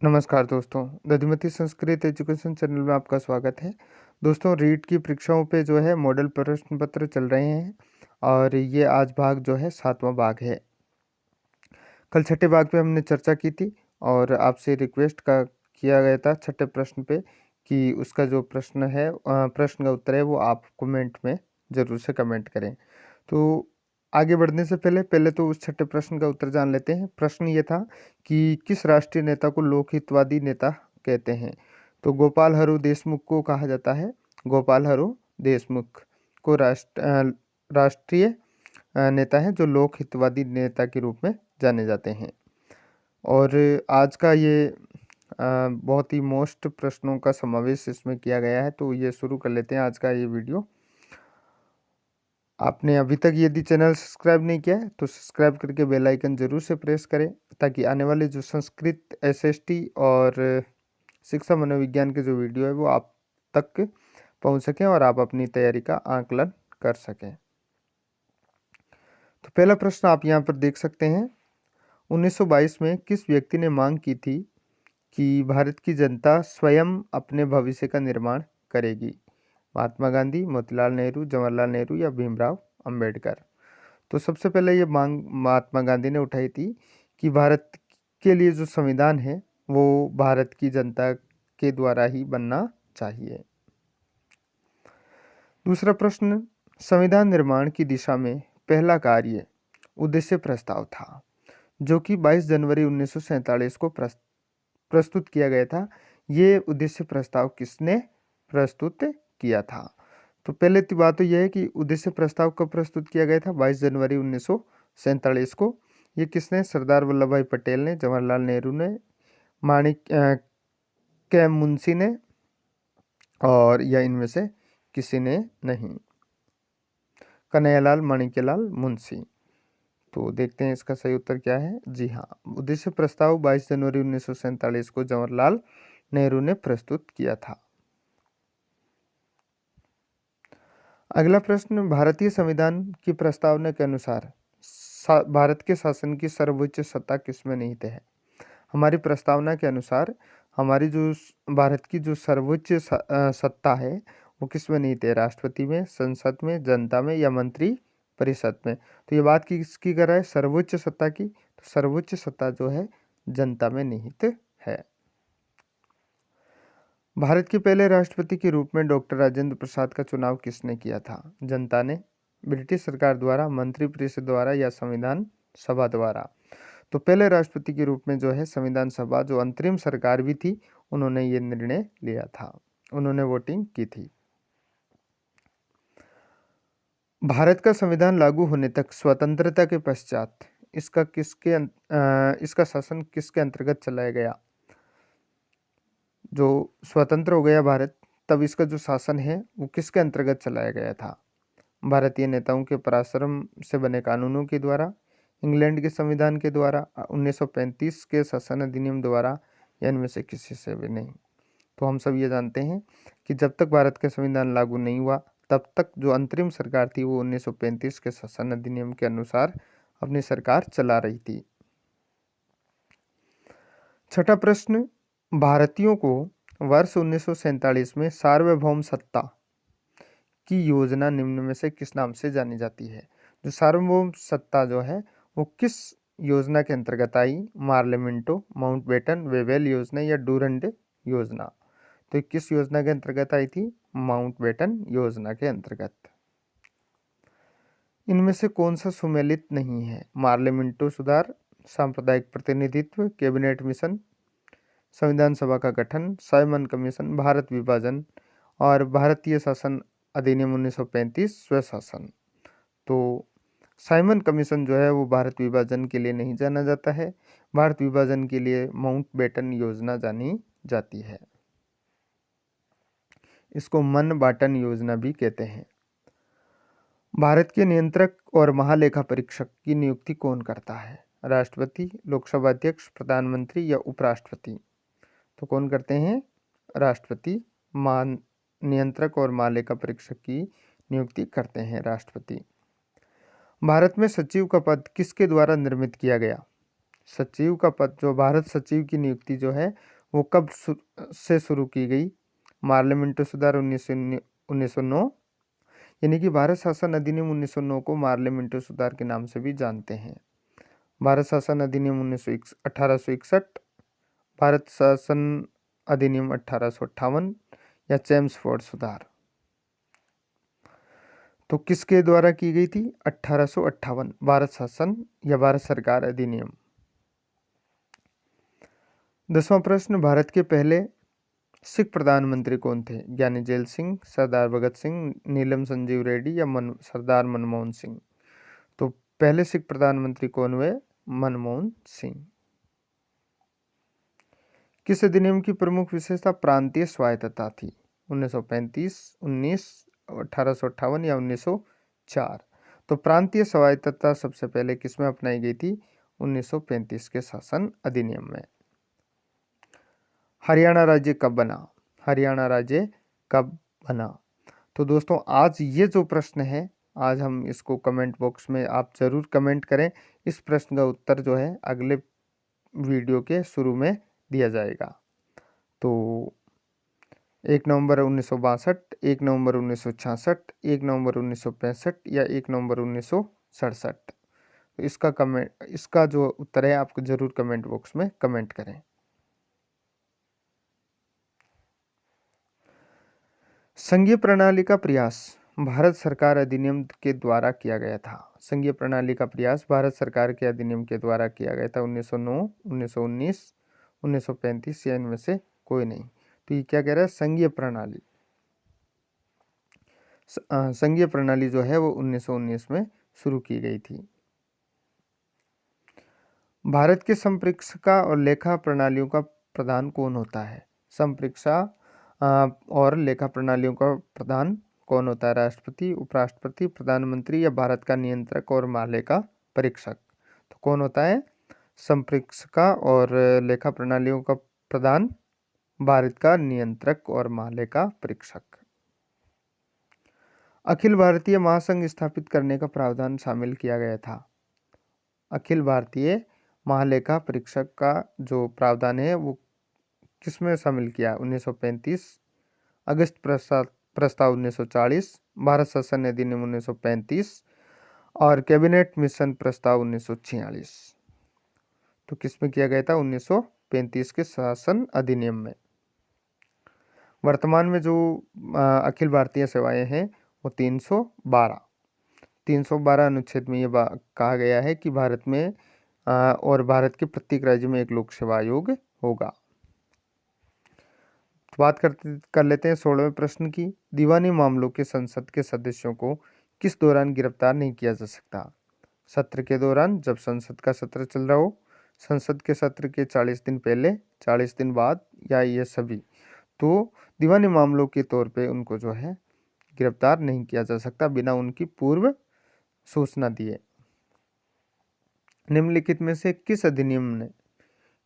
नमस्कार दोस्तों, Dadhimati Sanskrit education channel में आपका स्वागत है। दोस्तों, रीट की परीक्षाओं पे जो है मॉडल प्रश्न पत्र चल रहे हैं और ये आज भाग जो है 7वां भाग है। कल छठे भाग पे हमने चर्चा की थी और आपसे रिक्वेस्ट किया गया था छठे प्रश्न पे कि उसका जो प्रश्न है प्रश्न का उत्तर है वो आप कमेंट में ज़रूर से कमेंट करें। तो आगे बढ़ने से पहले तो उस छठे प्रश्न का उत्तर जान लेते हैं। प्रश्न ये था कि किस राष्ट्रीय नेता को लोकहितवादी नेता कहते हैं? तो गोपाल हरु देशमुख को कहा जाता है। गोपाल हरु देशमुख को राष्ट्रीय नेता हैं जो लोकहितवादी नेता के रूप में जाने जाते हैं। और आज का ये बहुत ही मोस्ट प्रश्नों का समावेश इसमें किया गया है, तो ये शुरू कर लेते हैं आज का ये वीडियो। आपने अभी तक यदि चैनल सब्सक्राइब नहीं किया है तो सब्सक्राइब करके बेल आइकन ज़रूर से प्रेस करें ताकि आने वाले जो संस्कृत एसएसटी और शिक्षा मनोविज्ञान के जो वीडियो है वो आप तक पहुंच सकें और आप अपनी तैयारी का आकलन कर सकें। तो पहला प्रश्न आप यहाँ पर देख सकते हैं। 1922 में किस व्यक्ति ने मांग की थी कि भारत की जनता स्वयं अपने भविष्य का निर्माण करेगी? महात्मा गांधी, मोतीलाल नेहरू, जवाहरलाल नेहरू या भीमराव अंबेडकर? तो सबसे पहले ये मांग महात्मा गांधी ने उठाई थी कि भारत के लिए जो संविधान है वो भारत की जनता के द्वारा ही बनना चाहिए। दूसरा प्रश्न, संविधान निर्माण की दिशा में पहला कार्य उद्देश्य प्रस्ताव था जो कि 22 जनवरी 1947 को प्रस्तुत किया गया था। ये उद्देश्य प्रस्ताव किसने प्रस्तुत किया था? तो पहले की बात तो यह है कि उद्देश्य प्रस्ताव कब प्रस्तुत किया गया था? 22 जनवरी 1947 को। ये किसने? सरदार वल्लभ भाई पटेल ने, जवाहरलाल नेहरू ने, के मुंशी ने और या इनमें से किसी ने नहीं। कन्हैयालाल माणिक्यलाल मुंशी। तो देखते हैं इसका सही उत्तर क्या है। जी हाँ, उद्देश्य प्रस्ताव 22 जनवरी 1947 को जवाहरलाल नेहरू ने प्रस्तुत किया था। अगला प्रश्न, भारतीय संविधान की प्रस्तावना के अनुसार भारत के शासन की सर्वोच्च सत्ता किसमें निहित है? हमारी प्रस्तावना के अनुसार हमारी जो भारत की जो सर्वोच्च सत्ता है वो किसमें निहित है? राष्ट्रपति में, संसद में, जनता में या मंत्री परिषद में? तो ये बात किसकी कर रहा है? सर्वोच्च सत्ता की। तो सर्वोच्च सत्ता जो है जनता में निहित है। भारत के पहले राष्ट्रपति के रूप में डॉक्टर राजेंद्र प्रसाद का चुनाव किसने किया था? जनता ने, ब्रिटिश सरकार द्वारा, मंत्रिपरिषद द्वारा या संविधान सभा द्वारा? तो पहले राष्ट्रपति के रूप में जो है संविधान सभा, जो अंतरिम सरकार भी थी, उन्होंने ये निर्णय लिया था, उन्होंने वोटिंग की थी। भारत का संविधान लागू होने तक स्वतंत्रता के पश्चात इसका शासन किसके अंतर्गत चलाया गया? जो स्वतंत्र हो गया भारत तब इसका जो शासन है वो किसके अंतर्गत चलाया गया था? भारतीय नेताओं के पराक्रम से बने कानूनों के द्वारा, इंग्लैंड के संविधान के द्वारा, 1935 के शासन अधिनियम द्वारा या इनमें से किसी से भी नहीं। तो हम सब ये जानते हैं कि जब तक भारत का संविधान लागू नहीं हुआ तब तक जो अंतरिम सरकार थी वो 1935 के शासन अधिनियम के अनुसार अपनी सरकार चला रही थी। छठा प्रश्न, भारतीयों को वर्ष 1947 में सार्वभौम सत्ता की योजना निम्न में से किस नाम से जानी जाती है? जो सार्वभौम सत्ता जो है वो किस योजना के अंतर्गत आई? मार्लेमेंटो, माउंटबेटन, वेवेल योजना या डूरंड योजना? तो किस योजना के अंतर्गत आई थी? माउंटबेटन योजना के अंतर्गत। इनमें से कौन सा सुमेलित नहीं है? मार्लेमेंटो सुधार, सांप्रदायिक प्रतिनिधित्व, कैबिनेट मिशन, संविधान सभा का गठन, साइमन कमीशन, भारत विभाजन और भारतीय शासन अधिनियम 1935 स्वशासन। तो साइमन कमीशन जो है वो भारत विभाजन के लिए नहीं जाना जाता है, भारत विभाजन के लिए माउंटबेटन योजना जानी जाती है। इसको मन बाटन योजना भी कहते हैं। भारत के नियंत्रक और महालेखा परीक्षक की नियुक्ति कौन करता है? राष्ट्रपति, लोकसभा अध्यक्ष, प्रधानमंत्री या उपराष्ट्रपति? तो कौन करते हैं? राष्ट्रपति। नियंत्रक और महालेखा परीक्षक की नियुक्ति करते हैं राष्ट्रपति। भारत में सचिव का पद किसके द्वारा निर्मित किया गया? सचिव का पद, जो भारत सचिव की नियुक्ति जो है वो कब से शुरू की गई? मार्लियामेंटो सुधार 1909, यानी कि भारत शासन अधिनियम 1909 को मार्लियामेंटो सुधार के नाम से भी जानते हैं। भारत शासन अधिनियम 1861, भारत शासन अधिनियम 1858 या चेम्सफोर्ड सुधार? तो किसके द्वारा की गई थी? 1858, भारत शासन या भारत सरकार अधिनियम। 10वां प्रश्न, भारत के पहले सिख प्रधानमंत्री कौन थे? ज्ञानी जैल सिंह, सरदार भगत सिंह, नीलम संजीव रेड्डी या सरदार मनमोहन सिंह? तो पहले सिख प्रधानमंत्री कौन हुए? मनमोहन सिंह। किस अधिनियम की प्रमुख विशेषता प्रांतीय स्वायत्तता थी? 1935, 19, 1858 या 1904? तो प्रांतीय स्वायत्तता सबसे पहले किसमें अपनाई गई थी? 1935 के शासन अधिनियम में। हरियाणा राज्य कब बना? हरियाणा राज्य कब बना? तो दोस्तों आज ये जो प्रश्न है, आज हम इसको कमेंट बॉक्स में आप ज़रूर कमेंट करें। इस प्रश्न का उत्तर जो है अगले वीडियो के शुरू में दिया जाएगा। तो 1 नवंबर 1962, 1 नवंबर 1966, 1 नवंबर 1965 या 1 नवंबर 1967? तो इसका जो उत्तर है आप ज़रूर कमेंट बॉक्स में कमेंट करें। संघीय प्रणाली का प्रयास भारत सरकार अधिनियम के द्वारा किया गया था। संघीय प्रणाली का प्रयास भारत सरकार के अधिनियम के द्वारा किया गया था 1909, 1919, 1935 या इनमें से कोई नहीं। तो ये क्या कह रहा है? संघीय प्रणाली। संघीय प्रणाली जो है वो 1919 में शुरू की गई थी। भारत के संप्रेक्षका और लेखा प्रणालियों का प्रधान कौन होता है? संप्रेक्षा और लेखा प्रणालियों का प्रधान कौन होता है? राष्ट्रपति, उपराष्ट्रपति, प्रधानमंत्री या भारत का नियंत्रक और महालेखा परीक्षक? तो कौन होता है संप्रेक्षका और लेखा प्रणालियों का प्रधान? भारत का नियंत्रक और महालेखा परीक्षक। अखिल भारतीय महासंघ स्थापित करने का प्रावधान शामिल किया गया था। अखिल भारतीय महालेखा परीक्षक का जो प्रावधान है वो किसमें शामिल किया? 1935, अगस्त प्रस्ताव 1940, भारत शासन अधिनियम 1935 और कैबिनेट मिशन प्रस्ताव 1946। तो किसमें किया गया था? 1935 के शासन अधिनियम में। वर्तमान में जो अखिल भारतीय सेवाएं हैं वो 312 अनुच्छेद में ये कहा गया है कि भारत में और भारत के प्रत्येक राज्य में एक लोक सेवा आयोग होगा। तो बात कर लेते हैं 16वें प्रश्न की। दीवानी मामलों के संसद के सदस्यों को किस दौरान गिरफ्तार नहीं किया जा सकता? सत्र के दौरान, जब संसद का सत्र चल रहा हो, संसद के सत्र के 40 दिन पहले, 40 दिन बाद या ये सभी? तो दीवानी मामलों के तौर पे उनको जो है गिरफ्तार नहीं किया जा सकता बिना उनकी पूर्व सूचना दिए। निम्नलिखित में से किस अधिनियम ने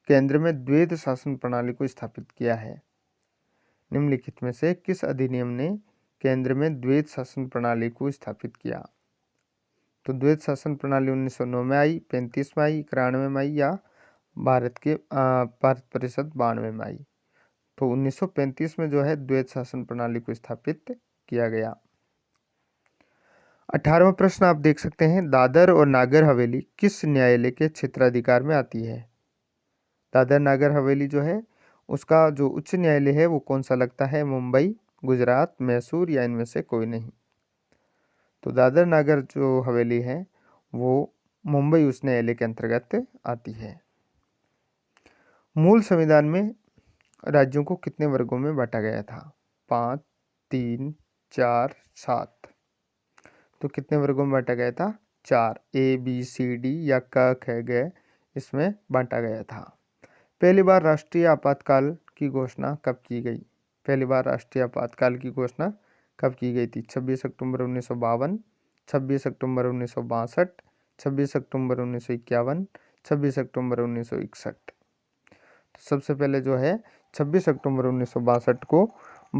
केंद्र में द्वैध शासन प्रणाली को स्थापित किया है? निम्नलिखित में से किस अधिनियम ने केंद्र में द्वैध शासन प्रणाली को स्थापित किया? तो द्वैध शासन प्रणाली 1909 में आई, 35 में आई, 91 में आई या भारत परिषद 92 में आई? तो 1935 में जो है द्वैध शासन प्रणाली को स्थापित किया गया। 18वां प्रश्न आप देख सकते हैं, दादर और नागर हवेली किस न्यायालय के क्षेत्राधिकार में आती है? दादर नागर हवेली जो है उसका जो उच्च न्यायालय है वो कौन सा लगता है? मुंबई, गुजरात, मैसूर या इनमें से कोई नहीं? तो दादर नागर जो हवेली है वो मुंबई उच्च न्यायालय के अंतर्गत आती है। मूल संविधान में राज्यों को कितने वर्गों में बांटा गया था? 5, 3, 4, 7? तो कितने वर्गों में बांटा गया था? 4। A, B, C, D या क, ख, ग इसमें बांटा गया था। पहली बार राष्ट्रीय आपातकाल की घोषणा कब की गई? पहली बार राष्ट्रीय आपातकाल की घोषणा कब की गई थी? 26 अक्टूबर 1952, 26 अक्टूबर 1962, 26 अक्टूबर 1951, 26 अक्टूबर 1961? तो सबसे पहले जो है 26 अक्टूबर 1962 को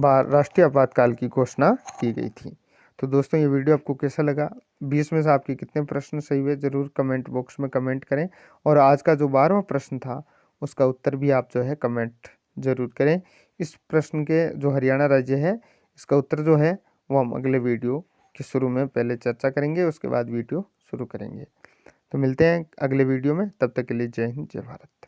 राष्ट्रीय आपातकाल की घोषणा की गई थी। तो दोस्तों ये वीडियो आपको कैसा लगा, 20 में से आपके कितने प्रश्न सही हुए, ज़रूर कमेंट बॉक्स में कमेंट करें। और आज का जो 12वां प्रश्न था उसका उत्तर भी आप जो है कमेंट ज़रूर करें। इस प्रश्न के जो हरियाणा राज्य है इसका उत्तर जो है वो हम अगले वीडियो के शुरू में पहले चर्चा करेंगे, उसके बाद वीडियो शुरू करेंगे। तो मिलते हैं अगले वीडियो में, तब तक के लिए जय हिंद जय भारत।